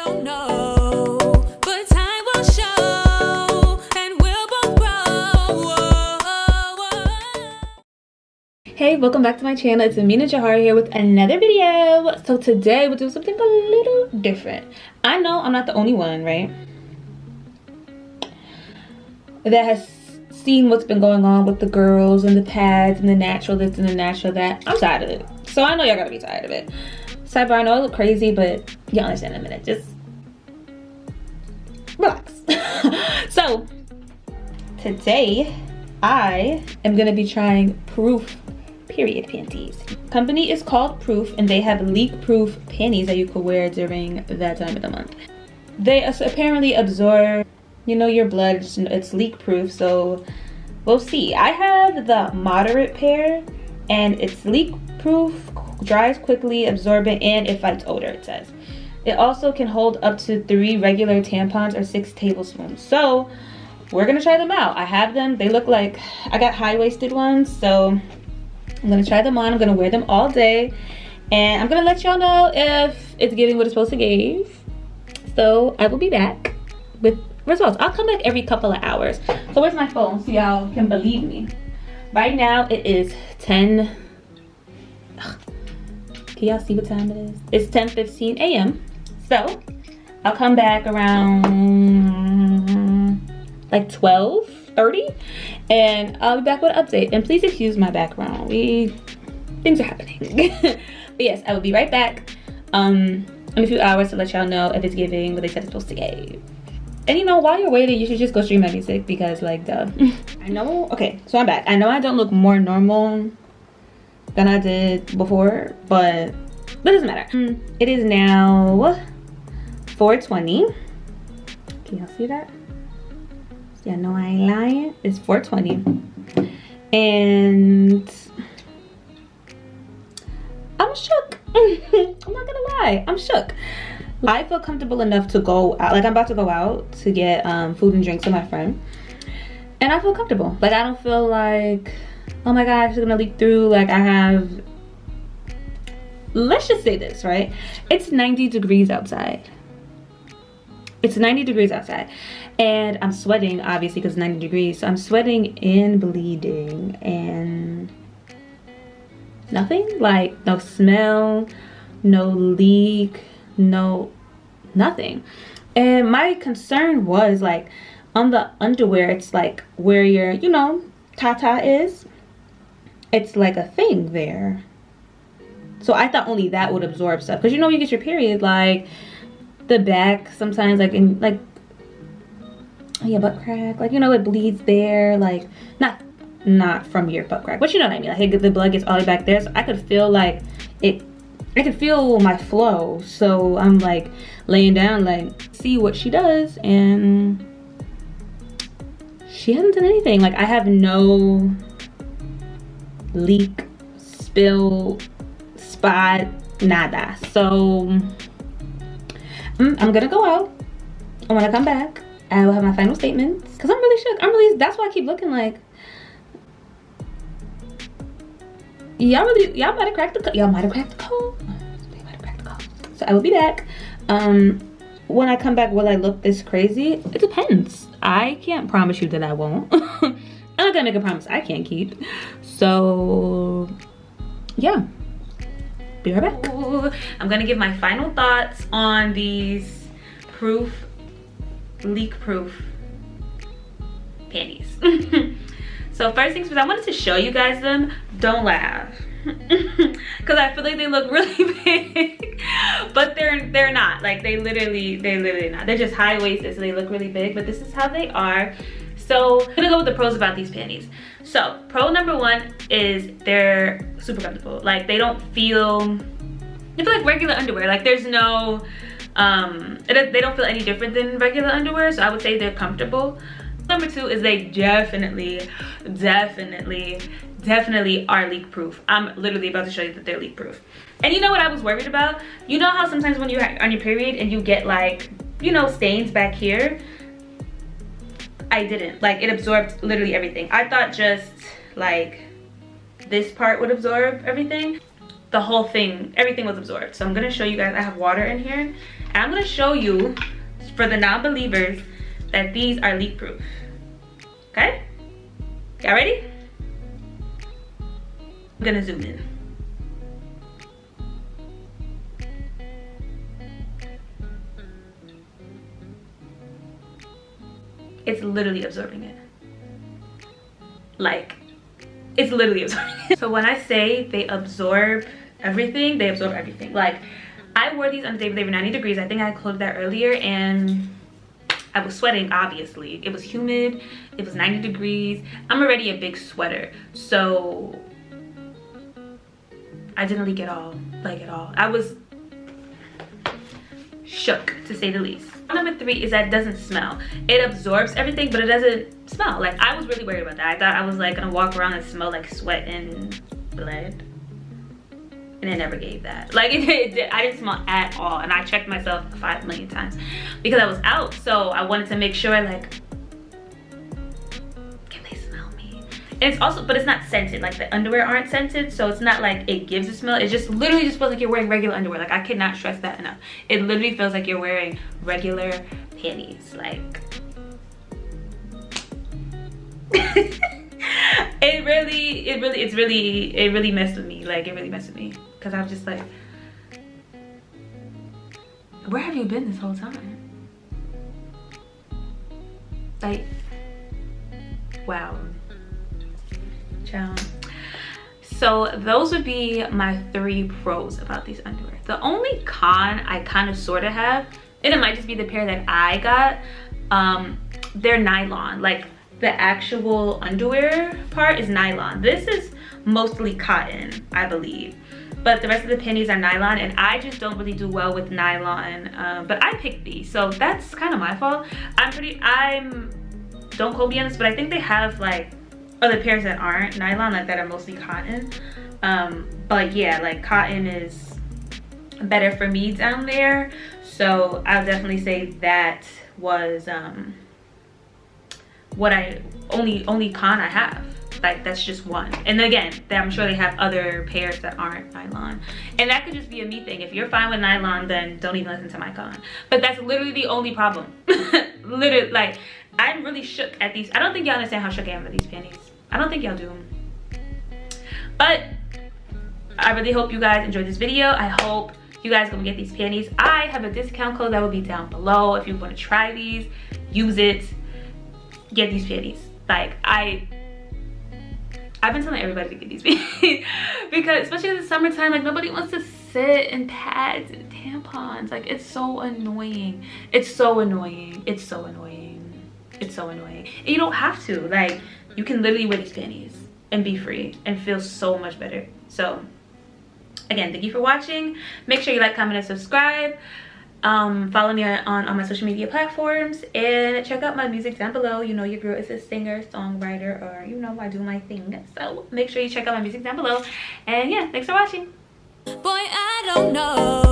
don't know, but time will show, and we'll both grow. Hey, welcome back to my channel. It's Amina Jahar here with another video. So today we'll do something a little different. I know I'm not the only one, right, that has seen what's been going on with the girls and the pads and the natural this and the natural that. I'm tired of it. So I know y'all gotta be tired of it. Sidebar, I know I look crazy, but you'll understand in a minute. Just relax. So today I am gonna be trying Proof period panties. Company is called Proof, and they have leak-proof panties that you could wear during that time of the month. They apparently absorb, you know, your blood. It's leak-proof, so we'll see. I have the moderate pair, and it's leak-proof, dries quickly, absorbent, and it fights odor, it says. It also can hold up to 3 regular tampons or 6 tablespoons. So we're gonna try them out. I have them. They look like, I got high-waisted ones, so I'm gonna try them on. I'm gonna wear them all day, and I'm gonna let y'all know if it's giving what it's supposed to give. So I will be back with results. I'll come back every couple of hours. So where's my phone so y'all can believe me? Right now it is 10. Can y'all see what time it is? It's 10:15 a.m. So I'll come back around like 12:30, and I'll be back with an update. And please excuse my background. Things are happening. But yes, I will be right back in a few hours to let y'all know if it's giving what they said it's supposed to give. And you know, while you're waiting, you should just go stream my music, because like, duh. I know. Okay, so I'm back. I know I don't look more normal than I did before, but it doesn't matter. It is now 4:20. Can y'all see that? Yeah, no, I ain't lying. It's 4:20, and I'm shook. I'm not gonna lie, I'm shook. I feel comfortable enough to go out. Like, I'm about to go out to get food and drinks with my friend, and I feel comfortable. Like, I don't feel like, oh my gosh, it's gonna leak through. Like, I have, let's just say this, right? It's 90 degrees outside. It's 90 degrees outside, and I'm sweating, obviously, because it's 90 degrees. So I'm sweating and bleeding, and nothing, like no smell, no leak, no nothing. And my concern was, like, on the underwear, it's like where your, you know, tata is, it's like a thing there. So I thought only that would absorb stuff, because you know, when you get your period, like the back sometimes, like in like, yeah, butt crack, like, you know, it bleeds there, like not from your butt crack, but you know what I mean, like the blood gets all the way back there. So I could feel like it, I could feel my flow. So I'm like laying down, like, see what she does, and she hasn't done anything. Like, I have no leak, spill, spot, nada. So I'm gonna go out, and when I come back, I will have my final statements, because I'm really shook. That's why I keep looking like, y'all might have cracked the code. Y'all might have cracked the code. So I will be back. When I come back, will I look this crazy? It depends. I can't promise you that I won't. I'm not gonna make a promise I can't keep. So yeah, be right back. Ooh, I'm gonna give my final thoughts on these Proof, leak-proof panties. So first things first, I wanted to show you guys them. Don't laugh, because I feel like they look really big, but they're not. Like, they're literally not. They're just high-waisted, so they look really big, but this is how they are. So I'm gonna go with the pros about these panties. So pro number 1 is they're super comfortable. Like, they don't feel, they feel like regular underwear. Like, there's no they don't feel any different than regular underwear, so I would say they're comfortable. Number 2 is they definitely are leak proof. I'm literally about to show you that they're leak proof. And you know what I was worried about? You know how sometimes when you're on your period and you get, like, you know, stains back here? I didn't. Like, it absorbed literally everything. I thought just like this part would absorb everything. The whole thing, everything was absorbed. So I'm gonna show you guys. I have water in here, And I'm gonna show you, for the non-believers, that these are leak proof. Okay? Y'all ready? I'm gonna zoom in. It's literally absorbing it. Like, it's literally absorbing it. So when I say they absorb everything, they absorb everything. Like, I wore these on the day they were 90 degrees. I think I quoted that earlier, and I was sweating, obviously. It was humid, it was 90 degrees. I'm already a big sweater, so I didn't leak at all, like at all. I was shook, to say the least. Number 3 is that it doesn't smell. It absorbs everything, but it doesn't smell. Like, I was really worried about that. I thought I was like gonna walk around and smell like sweat and blood. And it never gave that. Like, I didn't smell at all. And I checked myself 5 million times because I was out. So I wanted to make sure, like, can they smell me? And it's also, but it's not scented. Like, the underwear aren't scented, so it's not like it gives a smell. It just literally just feels like you're wearing regular underwear. Like, I cannot stress that enough. It literally feels like you're wearing regular panties. Like, it really messed with me. Like, it really messed with me, because I was just like, where have you been this whole time? Like, wow. Ciao. So those would be my 3 pros about these underwear. The only con I kind of sort of have, and it might just be the pair that I got, they're nylon. Like, the actual underwear part is nylon. This is mostly cotton, I believe, but the rest of the panties are nylon, and I just don't really do well with nylon. But I picked these, so that's kind of my fault. Don't quote me on this, but I think they have like other pairs that aren't nylon, like that are mostly cotton. But yeah, like, cotton is better for me down there, so I'll definitely say that was what only con I have. Like, that's just one. And again, I'm sure they have other pairs that aren't nylon, and that could just be a me thing. If you're fine with nylon, then don't even listen to my con. But that's literally the only problem. Literally, like, I'm really shook at these. I don't think y'all understand how shook I am at these panties. I don't think y'all do. But I really hope you guys enjoyed this video. I hope you guys gonna get these panties. I have a discount code that will be down below. If you want to try these, use it, get these panties. Like, I've been telling everybody to get these panties because, especially in the summertime, like, nobody wants to sit in pads and tampons. Like, it's so annoying. It's so annoying. It's so annoying. It's so annoying. And you don't have to. Like, you can literally wear these panties and be free and feel so much better. So again, thank you for watching. Make sure you like, comment, and subscribe. Follow me on my social media platforms, and check out my music down below. You know, your girl is a singer, songwriter, or, you know, I do my thing. So make sure you check out my music down below. And yeah, thanks for watching. Boy, I don't know.